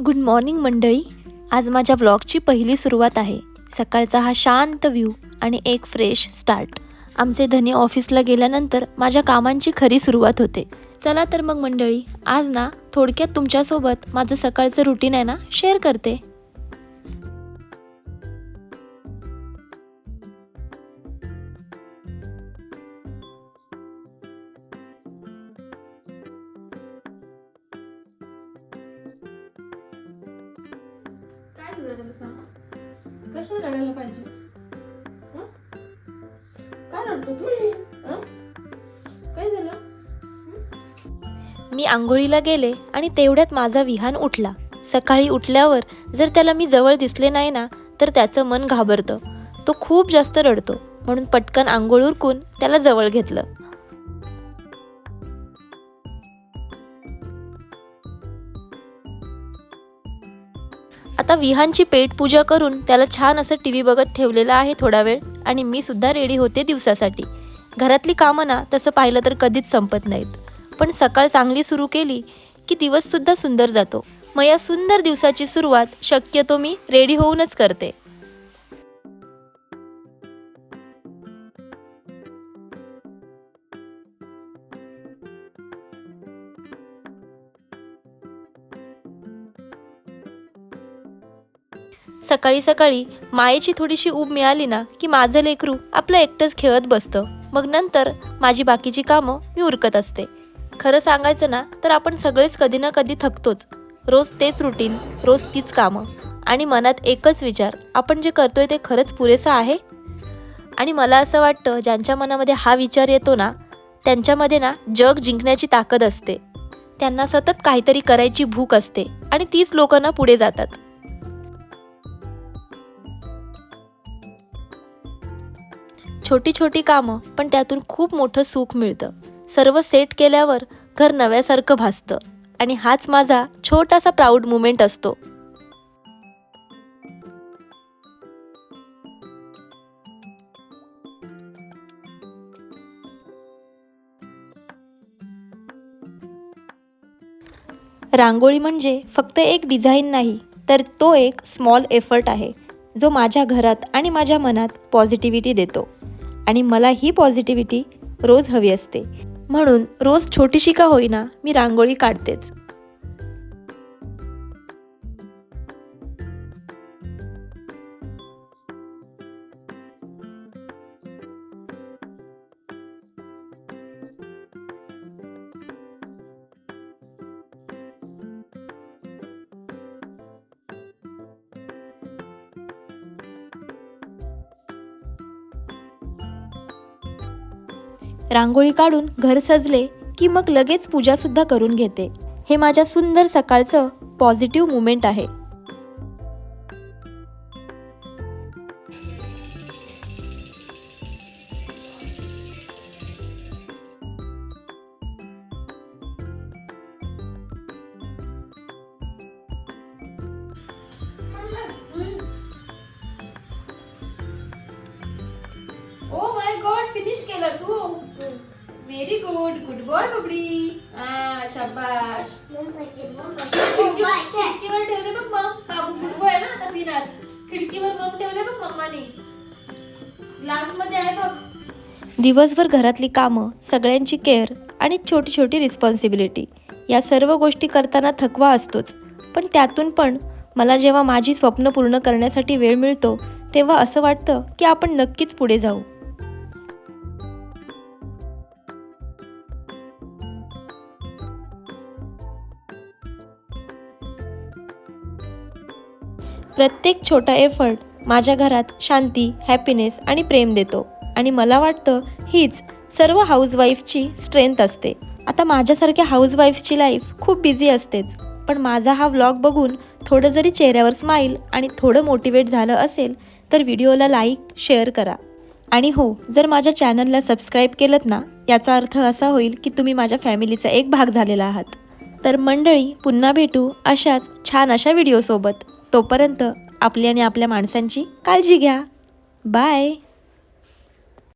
Good morning मंडळी. आज माझ्या व्लॉगची पहिली सुरुवात आहे. सकाळचा हा शांत व्ह्यू आणि एक फ्रेश स्टार्ट. आमचे धनी ऑफिसला गेल्यानंतर माझ्या कामांची खरी सुरुवात होते. चला तर मग मंडळी, आज ना थोडक्यात तुमच्यासोबत माझं सकाळचं रुटीन आहे ना शेअर करते. काय रडायला सांग? कशाला रडायला पाहिजे? हं? काय रडतो तू? हं? काय झालं? मी आंघोळीला गेले आणि तेवढ्यात माझा विहान उठला. सकाळी उठल्यावर जर त्याला मी जवळ दिसले नाही ना तर त्याचं मन घाबरतं. तो खूप जास्त रडतो, म्हणून पटकन आंघोळ उरकून त्याला जवळ घेतलं. आता विहानची पेटपूजा करून त्याला छान असं टीव्ही बघत ठेवलेलं आहे थोडा वेळ. आणि मी सुद्धा रेडी होते दिवसासाठी. घरातली कामं ना तसं पाहिलं तर कधीच संपत नाहीत, पण सकाळ चांगली सुरू केली की दिवससुद्धा सुंदर जातो. मग या सुंदर दिवसाची सुरुवात शक्यतो मी रेडी होऊनच करते. सकाळी सकाळी मायेची थोडीशी ऊब मिळाली ना की माझं लेकरू आपलं एकटंच खेळत बसतं. मग नंतर माझी बाकीची कामं मी उरकत असते. खरं सांगायचं ना तर आपण सगळेच कधी ना कधी थकतोच. रोज तेच रुटीन, रोज तीच कामं आणि मनात एकच विचार, आपण जे करतोय ते खरंच पुरेसं आहे? आणि मला असं वाटतं, ज्यांच्या मनामध्ये हा विचार येतो ना त्यांच्यामध्ये ना जग जिंकण्याची ताकद असते. त्यांना सतत काहीतरी करायची भूक असते आणि तीच लोकांना पुढे जातात. छोटी छोटी कामं, पण त्यातून खूप मोठं सुख मिळतं. सर्व सेट केल्यावर घर नव्यासारखं भासतं आणि हाच माझा छोटासा प्राऊड मुमेंट असतो. रांगोळी म्हणजे फक्त एक डिझाईन नाही, तर तो एक स्मॉल एफर्ट आहे, जो माझ्या घरात आणि माझ्या मनात पॉझिटिव्हिटी देतो. आणि मला ही पॉझिटिव्हिटी रोज हवी असते, म्हणून रोज छोटीशी का होईना मी रांगोळी काढतेच. रांगोळी काढून घर सजले की मग लगेच पूजासुद्धा करून घेते. हे माझ्या सुंदर सकाळचं पॉझिटिव्ह मुमेंट आहे. ओ माय गॉड, फिनिश केलं तू. व्हेरी गुड, गुड बॉय बबडी. शाबाश. खिडकीवर ठेवले बघ मग. बाबू गुड बॉय ना आता पिणार. खिडकीवर मग ठेवले बघ मम्माने. ग्लास मध्ये आहे बघ. दिवसभर घरातली कामं, सगळ्यांची केअर आणि छोटी छोटी रिस्पॉन्सिबिलिटी, या सर्व गोष्टी करताना थकवा असतोच. पण त्यातून पण मला जेव्हा माझी स्वप्न पूर्ण करण्यासाठी वेळ मिळतो तेव्हा असं वाटतं की आपण नक्कीच पुढे जाऊ. प्रत्येक छोटा एफर्ट माझ्या घरात शांती, हॅपीनेस आणि प्रेम देतो. आणि मला वाटतं हीच सर्व हाऊसवाईफची स्ट्रेंथ असते. आता माझ्यासारख्या हाऊसवाईफची लाईफ खूप बिझी असतेच, पण माझा हा व्लॉग बघून थोडं जरी चेहऱ्यावर स्माईल आणि थोडं मोटिवेट झालं असेल तर व्हिडिओला लाईक, शेअर करा. आणि हो, जर माझ्या चॅनलला सबस्क्राईब केलं ना, याचा अर्थ असा होईल की तुम्ही माझ्या फॅमिलीचा एक भाग झालेला आहात. तर मंडळी, पुन्हा भेटू अशाच छान अशा व्हिडिओसोबत. तोपर्यंत आपली आणि आपल्या माणसांची काळजी घ्या. बाय.